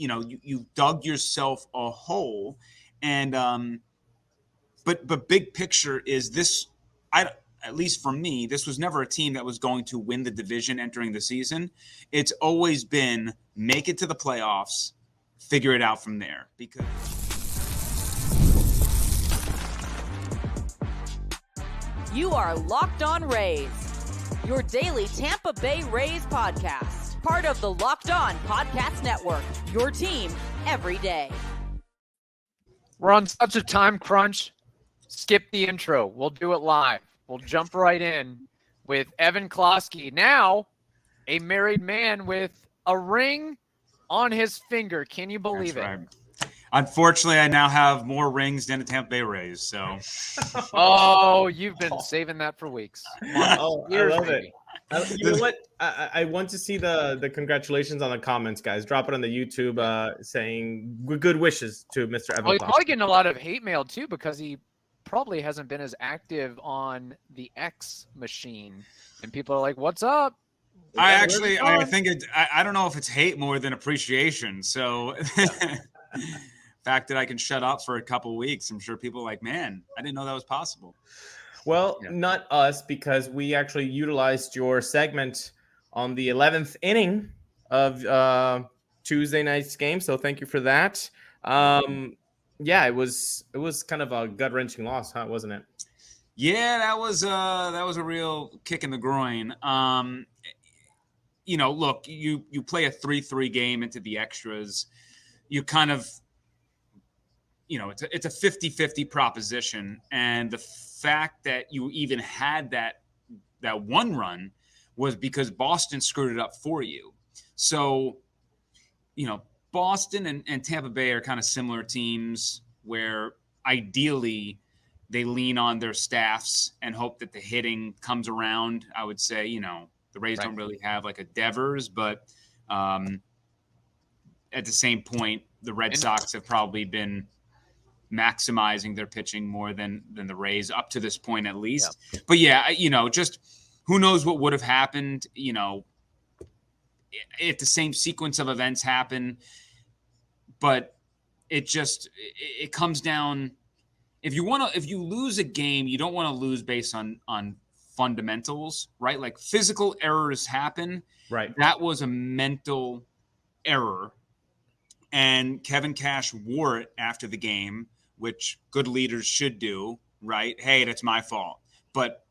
you dug yourself a hole. And but big picture is this, at least for me, this was never a team that was going to win the division entering the season. It's always been make it to the playoffs, figure it out from there. Because you are Locked On Rays, your daily Tampa Bay Rays podcast, part of the Locked On Podcast Network, your team every day. We're on such a time crunch. Skip the intro. We'll do it live. We'll jump right in with Evan Klosky, now a married man with a ring on his finger. Can you believe it? Right. Unfortunately, I now have more rings than the Tampa Bay Rays. So, oh, you've been saving that for weeks. Oh, I love it. You know what? I want to see the congratulations on the comments, guys. Drop it on the YouTube saying good wishes to Mr. Evan. Well, he's probably getting a lot of hate mail too because he probably hasn't been as active on the X machine, and people are like, "What's up?" I think I don't know if it's hate more than appreciation. So, fact that I can shut up for a couple of weeks, I'm sure people are like, "Man, I didn't know that was possible." Well, not us, because we actually utilized your segment on the 11th inning of Tuesday night's game. So thank you for that. Yeah, it was kind of a gut-wrenching loss, huh? Wasn't it? Yeah, that was a real kick in the groin. Look, you play a 3-3 game into the extras. You kind of, it's a 50-50 proposition, and the fact that you even had that one run was because Boston screwed it up for you. So, Boston and Tampa Bay are kind of similar teams where ideally they lean on their staffs and hope that the hitting comes around. I would say, the Rays don't really have like a Devers, but at the same point, the Red Sox have probably been maximizing their pitching more than the Rays up to this point, at least. Yeah. But yeah, just who knows what would have happened, if the same sequence of events happen. But it comes down. If you lose a game, you don't want to lose based on fundamentals, right? Like physical errors happen. Right. That was a mental error. And Kevin Cash wore it after the game, which good leaders should do, right? Hey, that's my fault. But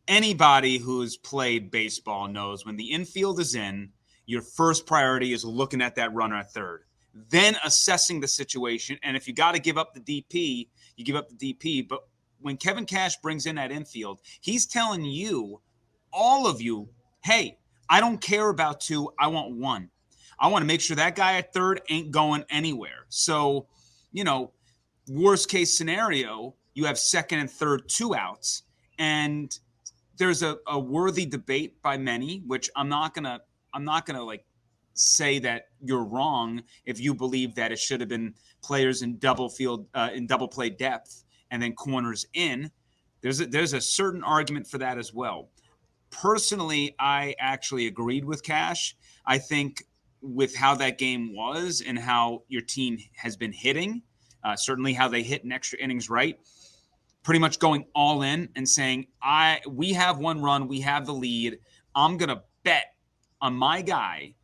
anybody who's played baseball knows when the infield is in, your first priority is looking at that runner at third, then assessing the situation. And if you got to give up the DP, you give up the DP. But when Kevin Cash brings in that infield, he's telling you, all of you, hey, I don't care about two. I want one. I want to make sure that guy at third ain't going anywhere. So, worst case scenario, you have second and third, 2 outs. And there's a worthy debate by many, which I'm not gonna like say that you're wrong if you believe that it should have been players in double play depth and then corners in. There's a certain argument for that as well. Personally, I actually agreed with Cash. I think with how that game was and how your team has been hitting, certainly how they hit in extra innings, right? Pretty much going all in and saying, we have one run, we have the lead. I'm going to bet on my guy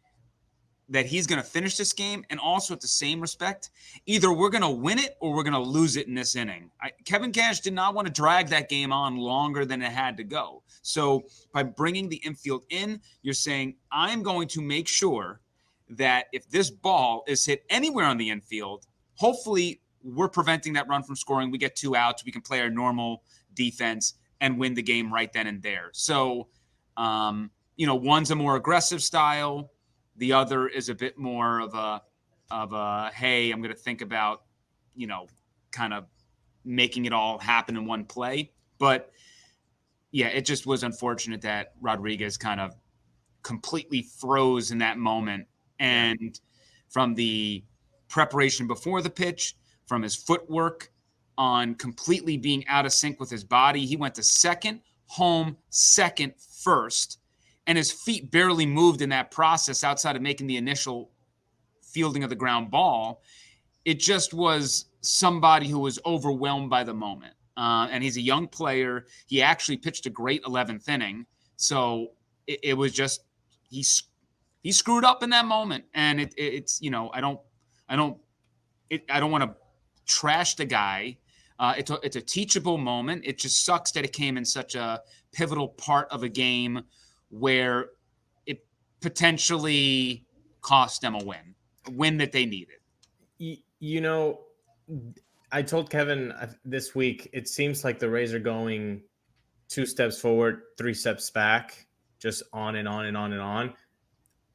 that he's going to finish this game. And also at the same respect, either we're going to win it or we're going to lose it in this inning. Kevin Cash did not want to drag that game on longer than it had to go. So by bringing the infield in, you're saying, I'm going to make sure that if this ball is hit anywhere on the infield, hopefully we're preventing that run from scoring. We get 2 outs. We can play our normal defense and win the game right then and there. So, one's a more aggressive style. The other is a bit more of a hey, I'm going to think about, kind of making it all happen in one play. But yeah, it just was unfortunate that Rodriguez kind of completely froze in that moment. And from the preparation before the pitch, from his footwork on completely being out of sync with his body, he went to second, home, second, first. And his feet barely moved in that process outside of making the initial fielding of the ground ball. It just was somebody who was overwhelmed by the moment. And he's a young player. He actually pitched a great 11th inning. So it was just he screwed up in that moment. And it's I don't want to trash the guy. It's a teachable moment. It just sucks that it came in such a pivotal part of a game where it potentially cost them a win that they needed. I told Kevin this week, it seems like the Rays are going 2 steps forward, 3 steps back, just on and on and on and on.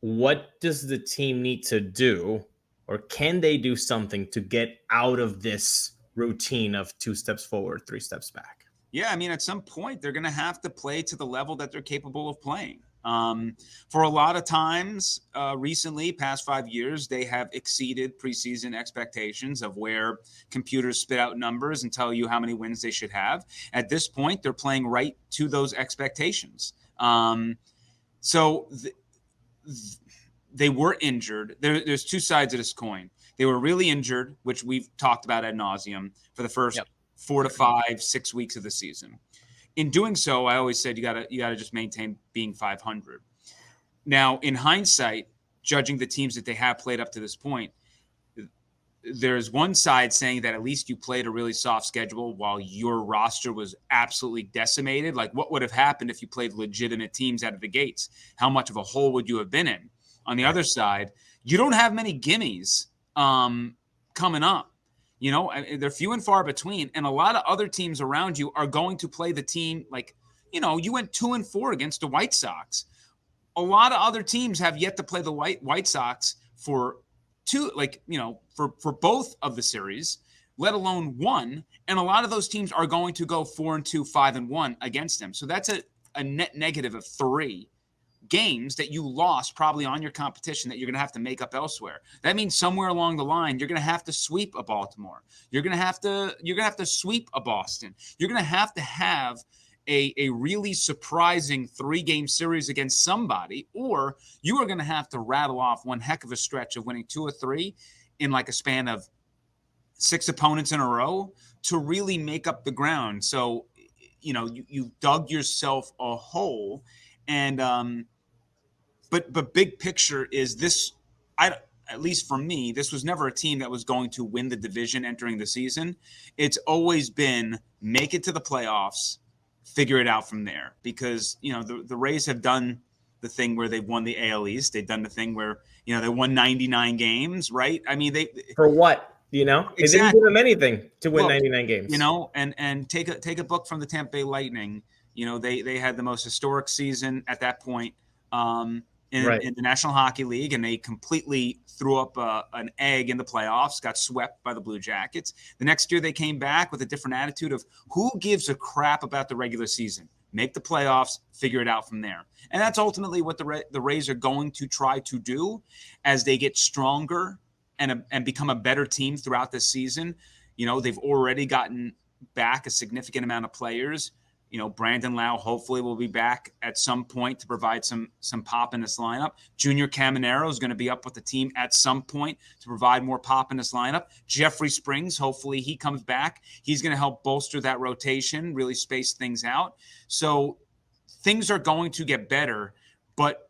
What does the team need to do, or can they do something to get out of this routine of 2 steps forward, 3 steps back? Yeah, I mean, at some point, they're going to have to play to the level that they're capable of playing. For a lot of times recently, past 5 years, they have exceeded preseason expectations of where computers spit out numbers and tell you how many wins they should have. At this point, they're playing right to those expectations. So they were injured. There's 2 sides of this coin. They were really injured, which we've talked about ad nauseum for the first 4 to 5, 6 weeks of the season. In doing so, I always said you gotta just maintain being 500. Now, in hindsight, judging the teams that they have played up to this point, there's one side saying that at least you played a really soft schedule while your roster was absolutely decimated. Like, what would have happened if you played legitimate teams out of the gates? How much of a hole would you have been in? On the other side, you don't have many gimmies coming up. They're few and far between, and a lot of other teams around you are going to play the team like, you went 2-4 against the White Sox. A lot of other teams have yet to play the White Sox for both of the series, let alone one. And a lot of those teams are going to go 4-2, 5-1 against them. So that's a net negative of 3 games that you lost probably on your competition that you're going to have to make up elsewhere. That means somewhere along the line, you're going to have to sweep a Baltimore. You're going to have to sweep a Boston. You're going to have a really surprising 3-game series against somebody, or you are going to have to rattle off one heck of a stretch of winning 2 or 3 in like a span of 6 opponents in a row to really make up the ground. So, you dug yourself a hole. And but big picture is this, at least for me, this was never a team that was going to win the division entering the season. It's always been make it to the playoffs, figure it out from there. Because, the Rays have done the thing where they've won the AL East. They've done the thing where, they won 99 games, right? I mean, for what? Exactly. They didn't give them anything to win 99 games. And take a book from the Tampa Bay Lightning. They had the most historic season at that point in the National Hockey League, and they completely threw up an egg in the playoffs, got swept by the Blue Jackets. The next year they came back with a different attitude of who gives a crap about the regular season? Make the playoffs, figure it out from there. And that's ultimately what the Rays are going to try to do as they get stronger and become a better team throughout this season. They've already gotten back a significant amount of players. Brandon Lau hopefully will be back at some point to provide some pop in this lineup. Junior Caminero is going to be up with the team at some point to provide more pop in this lineup. Jeffrey Springs, hopefully he comes back. He's going to help bolster that rotation, really space things out. So things are going to get better, but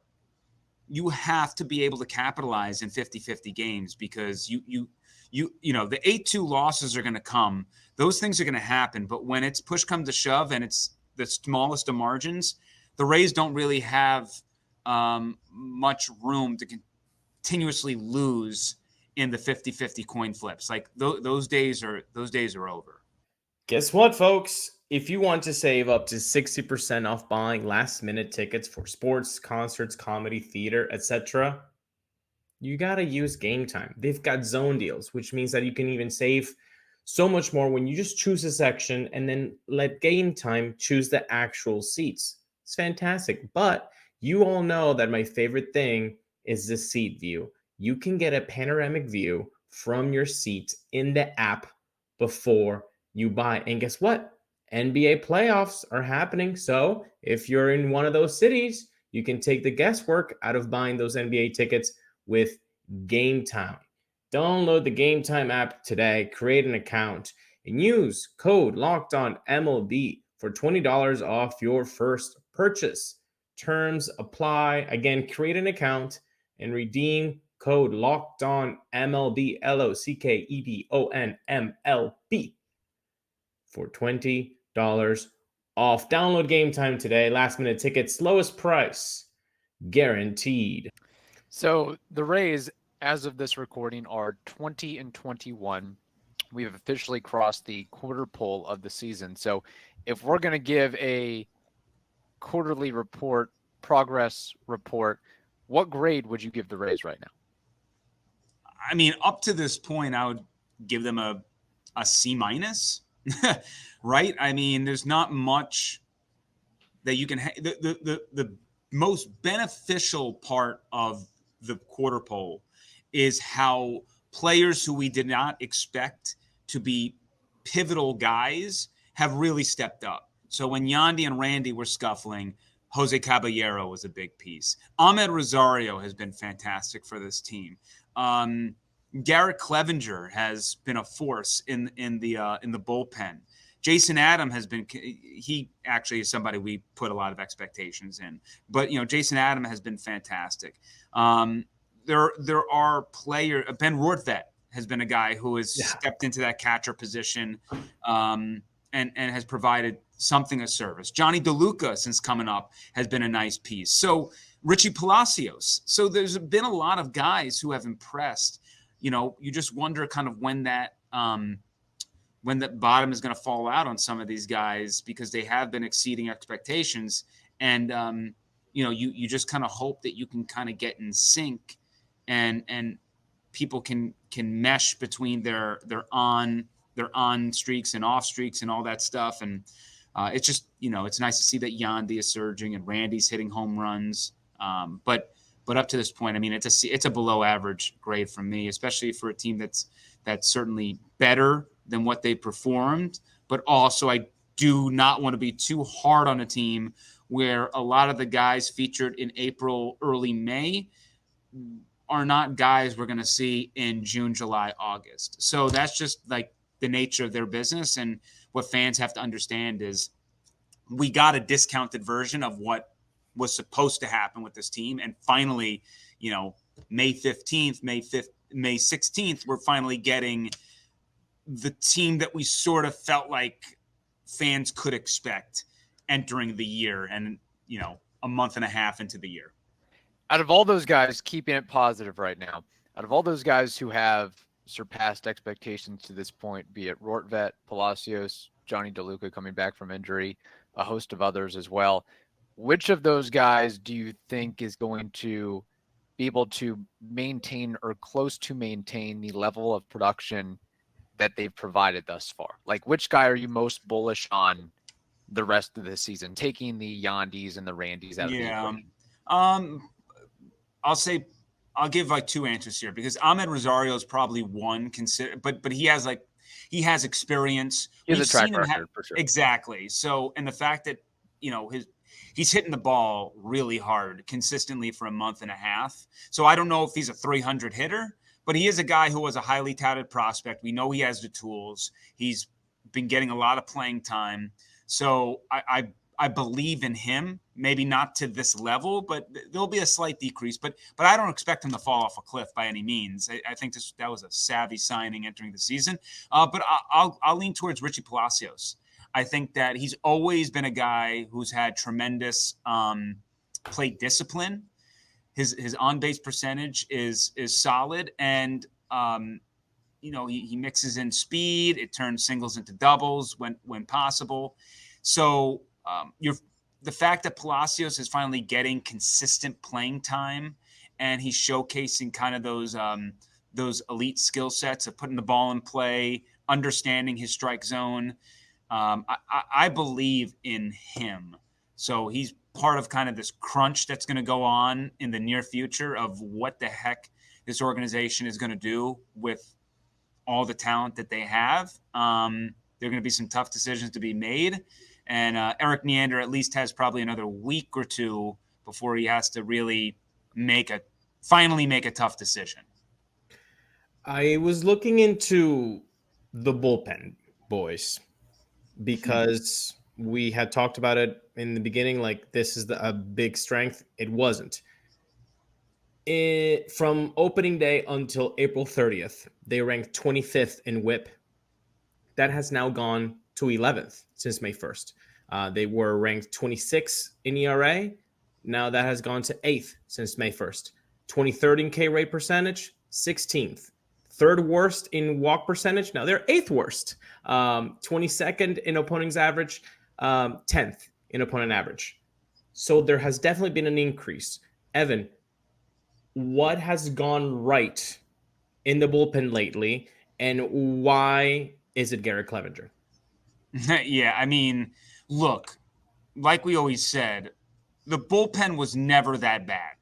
you have to be able to capitalize in 50-50 games because the 8-2 losses are going to come. Those things are going to happen, but when it's push comes to shove and it's the smallest of margins, the Rays don't really have much room to continuously lose in the 50-50 coin flips. Like those days are over. Guess what, folks? If you want to save up to 60% off buying last-minute tickets for sports, concerts, comedy, theater, etc., you got to use Game Time. They've got zone deals, which means that you can even save so much more when you just choose a section and then let Game Time choose the actual seats. It's fantastic. But you all know that my favorite thing is the seat view. You can get a panoramic view from your seat in the app before you buy. And guess what? NBA playoffs are happening. So if you're in one of those cities, you can take the guesswork out of buying those NBA tickets with Game Time. Download the Game Time app today, create an account, and use code LOCKEDONMLB for $20 off your first purchase. Terms apply. Again, create an account and redeem code LOCKEDONMLB, LOCKEDONMLB for $20 off. Download Game Time today. Last minute tickets, lowest price guaranteed. So the Rays, as of this recording, are 20-21. We have officially crossed the quarter pole of the season. So if we're going to give a quarterly report, progress report, what grade would you give the Rays right now? I mean, up to this point, I would give them a C-, right? I mean, there's not much that you can the most beneficial part of the quarter pole is how players who we did not expect to be pivotal guys have really stepped up. So when Yandy and Randy were scuffling, Jose Caballero was a big piece. Ahmed Rosario has been fantastic for this team. Garrett Clevenger has been a force in the bullpen. Jason Adam has been, he actually is somebody we put a lot of expectations in, but Jason Adam has been fantastic. There are players. Ben Rortvedt has been a guy who has stepped into that catcher position, and has provided something of service. Johnny DeLuca, since coming up, has been a nice piece. So Richie Palacios. So there's been a lot of guys who have impressed. You just wonder kind of when that bottom is going to fall out on some of these guys, because they have been exceeding expectations. And, you just kind of hope that you can kind of get in sync and people can mesh between their on streaks and off streaks and all that stuff. And it's just, it's nice to see that Yandy is surging and Randy's hitting home runs. But up to this point, I mean, it's a below average grade from me, especially for a team that's certainly better than what they performed. But also, I do not want to be too hard on a team where a lot of the guys featured in April, early May are not guys we're going to see in June, July, August. So that's just like the nature of their business. And what fans have to understand is we got a discounted version of what was supposed to happen with this team. And finally, May 15th, May 5th, May 16th, we're finally getting the team that we sort of felt like fans could expect entering the year and, a month and a half into the year. Out of all those guys, keeping it positive right now, out of all those guys who have surpassed expectations to this point, be it Rortvedt, Palacios, Johnny DeLuca coming back from injury, a host of others as well, which of those guys do you think is going to be able to maintain or close to maintain the level of production that they've provided thus far? Like, which guy are you most bullish on the rest of the season, taking the Yandys and the Randys out of the equation? I'll give like two answers here, because Ahmed Rosario is probably one, but he has experience. He has a track record for sure. Exactly. So, and the fact that, he's hitting the ball really hard consistently for a month and a half. So I don't know if he's a 300 hitter, but he is a guy who was a highly touted prospect. We know he has the tools. He's been getting a lot of playing time. So I believe in him, maybe not to this level, but there'll be a slight decrease. But I don't expect him to fall off a cliff by any means. I think that was a savvy signing entering the season. But I'll lean towards Richie Palacios. I think that he's always been a guy who's had tremendous plate discipline. His on-base percentage is solid, and he mixes in speed. It turns singles into doubles when possible. So the fact that Palacios is finally getting consistent playing time, and he's showcasing kind of those elite skill sets of putting the ball in play, understanding his strike zone. I believe in him. So he's part of kind of this crunch that's going to go on in the near future of what the heck this organization is going to do with all the talent that they have. There are going to be some tough decisions to be made. And Eric Neander at least has probably another week or two before he has to really finally make a tough decision. I was looking into the bullpen, boys, because we had talked about it in the beginning. Like, this is a big strength. It wasn't. From opening day until April 30th, they ranked 25th in WHIP. That has now gone to 11th since May 1st. They were ranked 26th in ERA. Now that has gone to 8th since May 1st. 23rd in K rate percentage, 16th. Third worst in walk percentage. Now they're 8th worst. 22nd in opponent's average, 10th in opponent average. So there has definitely been an increase. Evan, what has gone right in the bullpen lately, and why is it Garrett Clevenger? Yeah, I mean, look, like we always said, the bullpen was never that bad.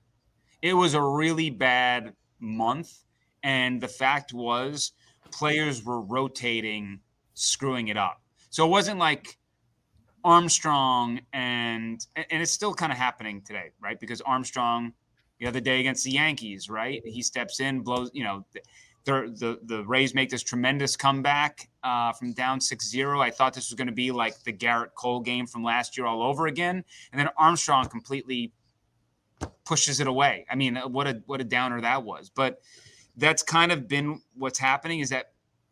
It was a really bad month, and the fact was players were rotating, screwing it up. So it wasn't like Armstrong and it's still kind of happening today, right? Because Armstrong the other day against the Yankees, right? He steps in, blows, the Rays make this tremendous comeback from down 6-0. I thought this was going to be like the Garrett Cole game from last year all over again. And then Armstrong completely pushes it away. I mean, what a downer that was. But that's kind of been what's happening, is that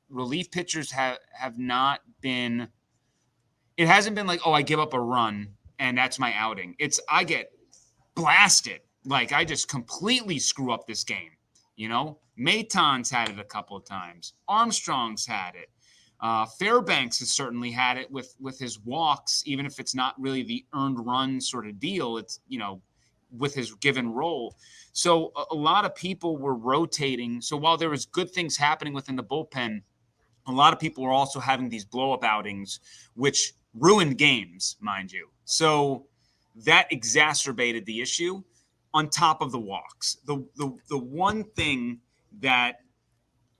relief pitchers have not been – it hasn't been like, oh, I give up a run and that's my outing. It's I get blasted. Like, I just completely screw up this game. Maton's had it a couple of times. Armstrong's had it. Fairbanks has certainly had it with his walks, even if it's not really the earned run sort of deal. It's, with his given role. So a lot of people were rotating. So while there was good things happening within the bullpen, a lot of people were also having these blow-up outings, which ruined games, mind you. So that exacerbated the issue on top of the walks. The one thing that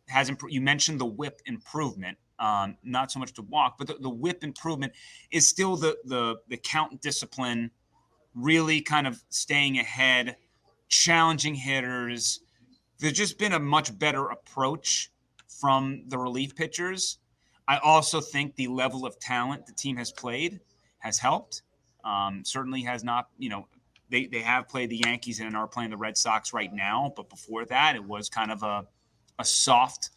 has improved, you mentioned the whip improvement, not so much the walk, but the whip improvement is still the count discipline, really kind of staying ahead, challenging hitters. There's just been a much better approach from the relief pitchers. I also think the level of talent the team has played has helped. Certainly has not, they have played the Yankees and are playing the Red Sox right now. But before that, it was kind of a soft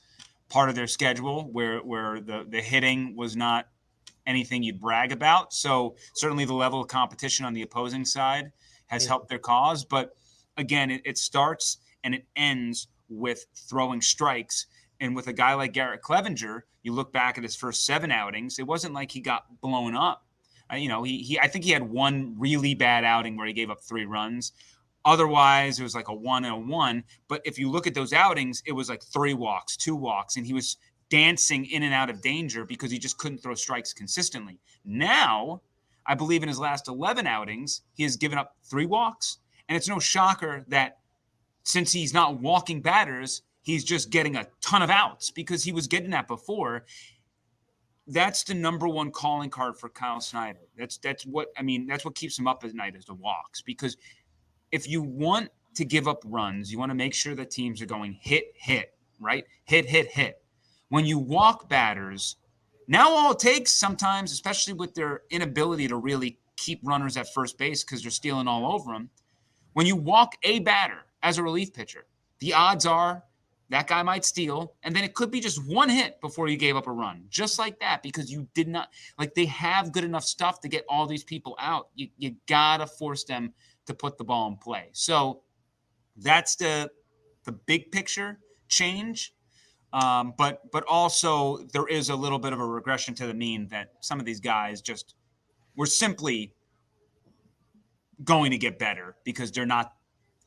part of their schedule where the hitting was not anything you'd brag about. So certainly the level of competition on the opposing side has helped their cause. But again, it starts and it ends with throwing strikes. And with a guy like Garrett Clevenger, you look back at his first 7 outings, it wasn't like he got blown up. I think he had one really bad outing where he gave up 3 runs. Otherwise, it was like a 1 and a 1. But if you look at those outings, it was like 3 walks, 2 walks, and he was dancing in and out of danger because he just couldn't throw strikes consistently. Now, I believe in his last 11 outings, he has given up 3 walks. And it's no shocker that since he's not walking batters, he's just getting a ton of outs because he was getting that before. That's the number one calling card for Kyle Snyder. That's what keeps him up at night, is the walks. Because if you want to give up runs, you want to make sure that teams are going hit, right? Hit. When you walk batters, now all it takes sometimes, especially with their inability to really keep runners at first base because they're stealing all over them, when you walk a batter as a relief pitcher, the odds are that guy might steal, and then it could be just 1 hit before you gave up a run, just like that, because you did not – like, they have good enough stuff to get all these people out. You got to force them to put the ball in play. So that's the big picture change. But also there is a little bit of a regression to the mean that some of these guys just were simply going to get better because they're not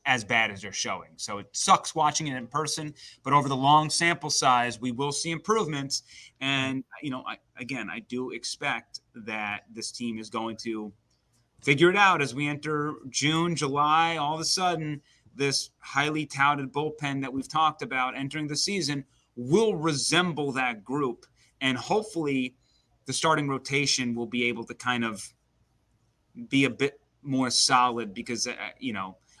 as bad as they're showing. So it sucks watching it in person, but over the long sample size, we will see improvements. And, I do expect that this team is going to figure it out as we enter June, July. All of a sudden, this highly touted bullpen that we've talked about entering the season will resemble that group. And hopefully the starting rotation will be able to kind of be a bit more solid because,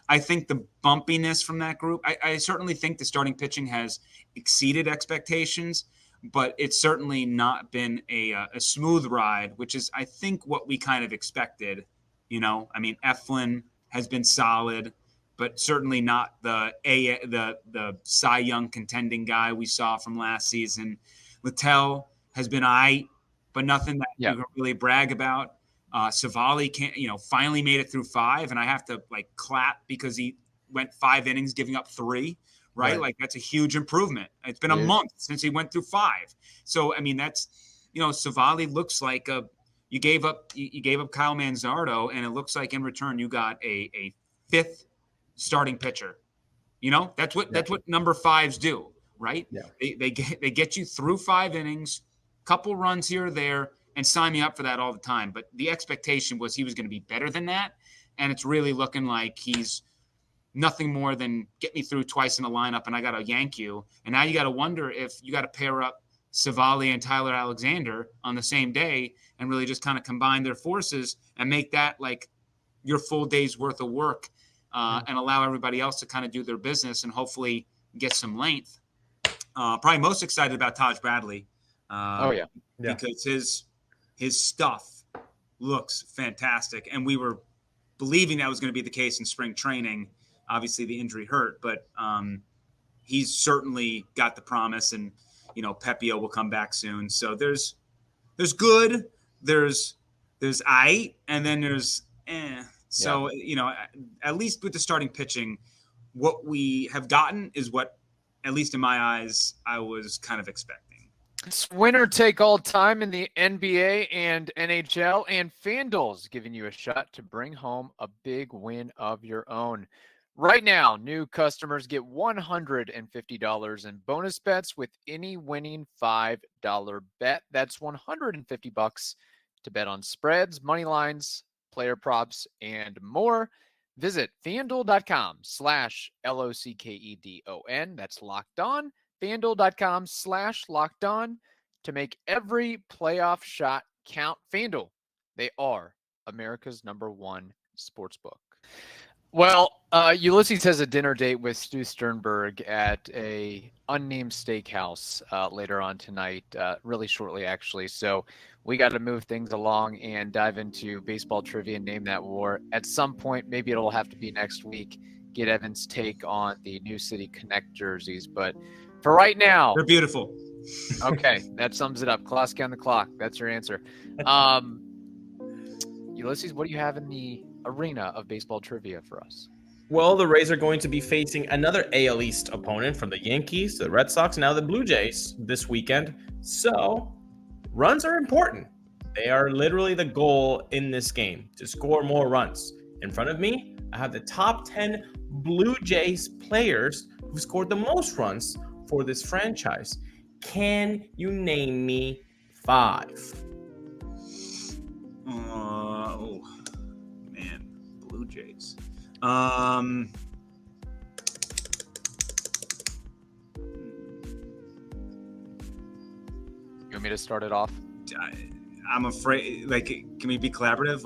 I think the bumpiness from that group, I certainly think the starting pitching has exceeded expectations, but it's certainly not been a smooth ride, which is, I think, what we kind of expected. I mean, Eflin has been solid, but certainly not the Cy Young contending guy we saw from last season. Littell has been but nothing that you can really brag about. Savali finally made it through 5, and I have to clap because he went 5 innings, giving up 3. Right? Like that's a huge improvement. It's been a month since he went through 5. So I mean, that's Savali looks like you gave up Kyle Manzardo, and it looks like in return you got a 5th starting pitcher. That's what number 5s do, right? Yeah. They get you through 5 innings, couple runs here or there, and sign me up for that all the time. But the expectation was he was going to be better than that, and it's really looking like he's nothing more than get me through twice in a lineup and I got to yank you. And now you got to wonder if you got to pair up Savali and Tyler Alexander on the same day and really just kind of combine their forces and make that like your full day's worth of work and allow everybody else to kind of do their business and hopefully get some length. Probably most excited about Taj Bradley. Because his stuff looks fantastic. And we were believing that was going to be the case in spring training. Obviously the injury hurt, but he's certainly got the promise, and Pepio will come back soon. So there's good, there's aight, and then there's So at least with the starting pitching, what we have gotten is what, at least in my eyes, I was kind of expecting. It's winner take all time in the NBA and NHL, and FanDuel's giving you a shot to bring home a big win of your own. Right now, new customers get $150 in bonus bets with any winning $5 bet. That's $150 to bet on spreads, money lines, player props, and more. Visit FanDuel.com/LOCKEDON. That's locked on. FanDuel.com/locked on to make every playoff shot count. FanDuel, they are America's #1 sportsbook. Well, Ulises has a dinner date with Stu Sternberg at a unnamed steakhouse later on tonight, really shortly actually. So we got to move things along and dive into baseball trivia and name that war. At some point, maybe it'll have to be next week, get Evan's take on the New City Connect jerseys. But for right now, they're beautiful. Okay, that sums it up. Klosky on the clock. That's your answer. Ulises, what do you have in the arena of baseball trivia for us? Well, the Rays are going to be facing another AL East opponent, from the Yankees to the Red Sox, and now the Blue Jays this weekend. So runs are important. They are literally the goal in this game, to score more runs. In front of me, I have the top 10 Blue Jays players who scored the most runs for this franchise. Can you name me 5? Blue Jays. You want me to start it off? I'm afraid. Can we be collaborative?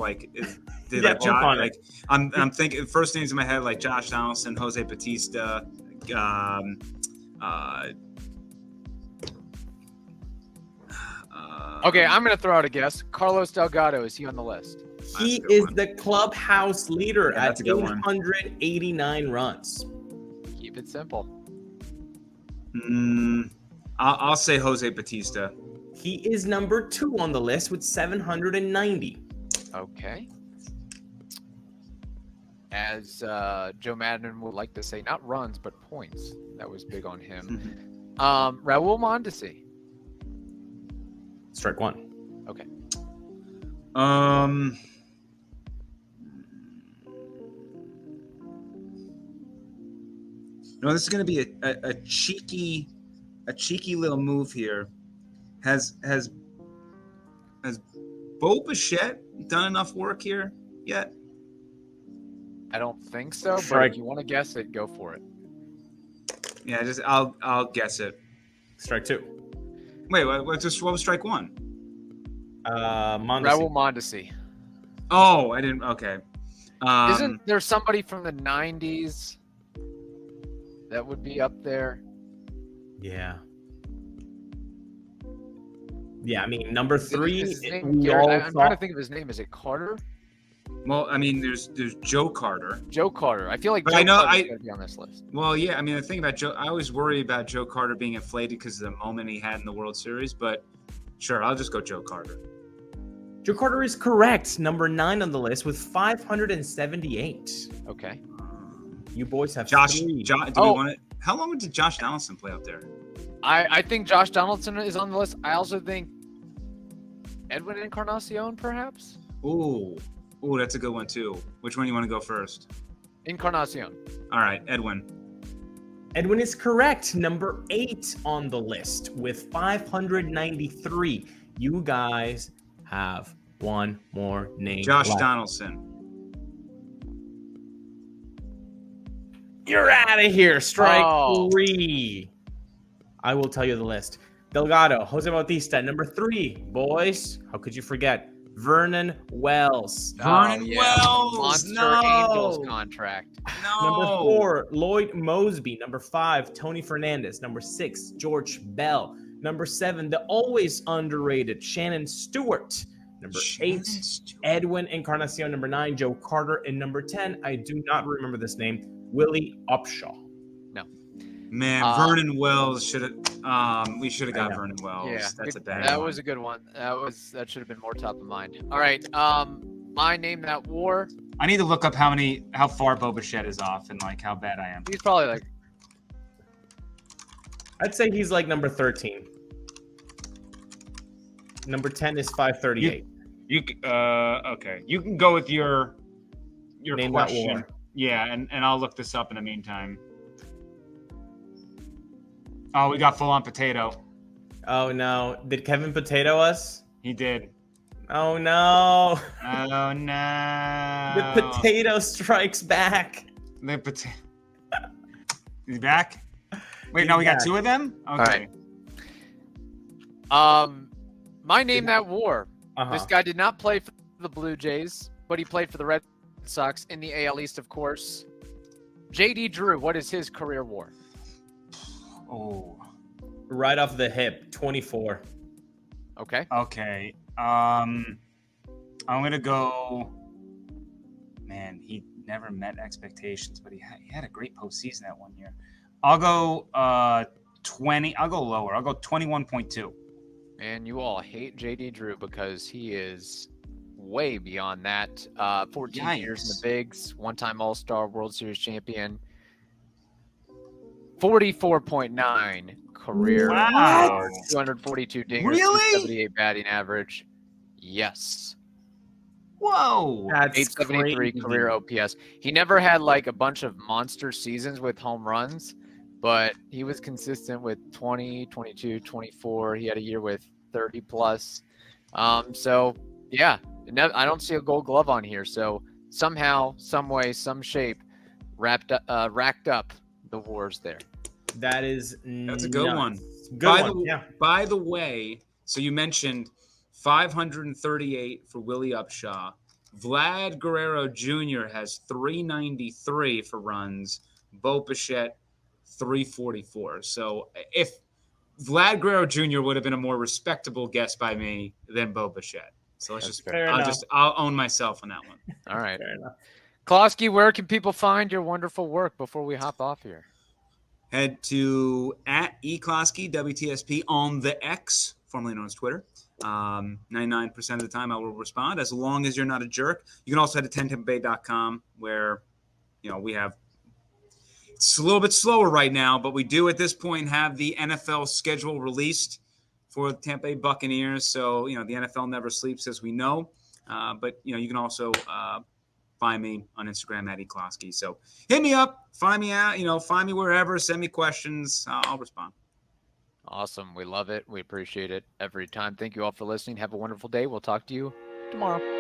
Josh? I'm thinking. First names in my head like Josh Donaldson, Jose Bautista. Okay, I'm going to throw out a guess. Carlos Delgado, is he on the list? He is the clubhouse leader at 889 runs. Keep it simple. I'll say Jose Bautista. He is number 2 on the list with 790. Okay. As Joe Madden would like to say, not runs, but points. That was big on him. Raul Mondesi. Strike 1. Okay. This is going to be a cheeky little move here. Has Bo Bichette done enough work here yet? I don't think so, but if you want to guess it, go for it. Yeah, I'll guess it. Strike 2. Wait, what was strike 1? Mondesi. Raul Mondesi. Oh, I didn't. Okay. Isn't there somebody from the 90s that would be up there? Yeah. Yeah, I mean, number 3. Is his name we Garrett? all I'm saw- trying to think of his name. Is it Carter? Well, I mean, there's Joe Carter. Joe Carter. I feel like But Joe I know- Carter's going to be on this list. Well, yeah, I mean, the thing about Joe, I always worry about Joe Carter being inflated because of the moment he had in the World Series. But sure, I'll just go Joe Carter. Joe Carter is correct. Number 9 on the list with 578. Okay. You boys have Josh, 3. do we want it? How long did Josh Donaldson play up there? I think Josh Donaldson is on the list. I also think Edwin Encarnacion, perhaps? Ooh, that's a good one too. Which one do you want to go first? Encarnacion. All right, Edwin. Edwin is correct. Number 8 on the list with 593. You guys have one more name. Josh left. Donaldson. You're out of here. Strike Oh. 3. I will tell you the list. Delgado, Jose Bautista, number 3. Boys, how could you forget? Vernon Wells. Vernon Wells, Monster no. Angels contract. No. Number 4, Lloyd Mosby. Number 5, Tony Fernandez. Number 6, George Bell. Number 7, the always underrated Shannon Stewart. Number 8, Edwin Encarnacion. Number 9, Joe Carter. And number 10, I do not remember this name, Willie Upshaw. Man, Vernon Wells should have. We should have got Vernon Wells. Yeah, That's a bad That one. was a good one. That should have been more top of mind. All right. My name that war. I need to look up how far Bo Bichette is off and like how bad I am. He's probably like I'd say he's like number 13. Number 10 is 538. Okay. You can go with your Name that question. war. Yeah, and I'll look this up in the meantime. Oh, we got full on potato. Oh no. Did Kevin potato us? He did. Oh no. Oh no. The potato strikes back. The potato. Is he back? Wait, He's no, we got back. 2 of them? Okay. right. My name that war. Uh-huh. This guy did not play for the Blue Jays, but he played for the Red Sox in the AL East, of course. JD Drew, what is his career war? Oh. Right off the hip, 24. Okay. Okay. I'm gonna go. Man, he never met expectations, but he had a great postseason that one year. I'll go 20. I'll go lower. I'll go 21.2. And you all hate JD Drew because he is way beyond that. 14 years in the bigs, one-time All-Star, World Series champion. 44.9 career award, 242 dingers, Really? 78 batting average. Yes. Whoa. That's 873 crazy. career OPS. He never had like a bunch of monster seasons with home runs, but he was consistent with 20, 22, 24. He had a year with 30 plus. So yeah, I don't see a gold glove on here. So somehow, some way, some shape, racked up the wars there. That's a good one. Good one. Yeah. By the way, so you mentioned 538 for Willie Upshaw. Vlad Guerrero Jr. has 393 for runs. Bo Bichette 344. So if Vlad Guerrero Jr. would have been a more respectable guess by me than Bo Bichette. So I'll own myself on that one. All right. Fair enough. Klosky, where can people find your wonderful work before we hop off here? Head to @eklosky WTSP on the X, formerly known as Twitter. 99% of the time I will respond as long as you're not a jerk. You can also head to 10tampabay.com where, we have, it's a little bit slower right now, but we do at this point have the NFL schedule released for the Tampa Bay Buccaneers. So, the NFL never sleeps, as we know. But, you can also find me on Instagram @eklosky. So hit me up, find me out, find me wherever, send me questions. I'll respond. Awesome. We love it. We appreciate it every time. Thank you all for listening. Have a wonderful day. We'll talk to you tomorrow.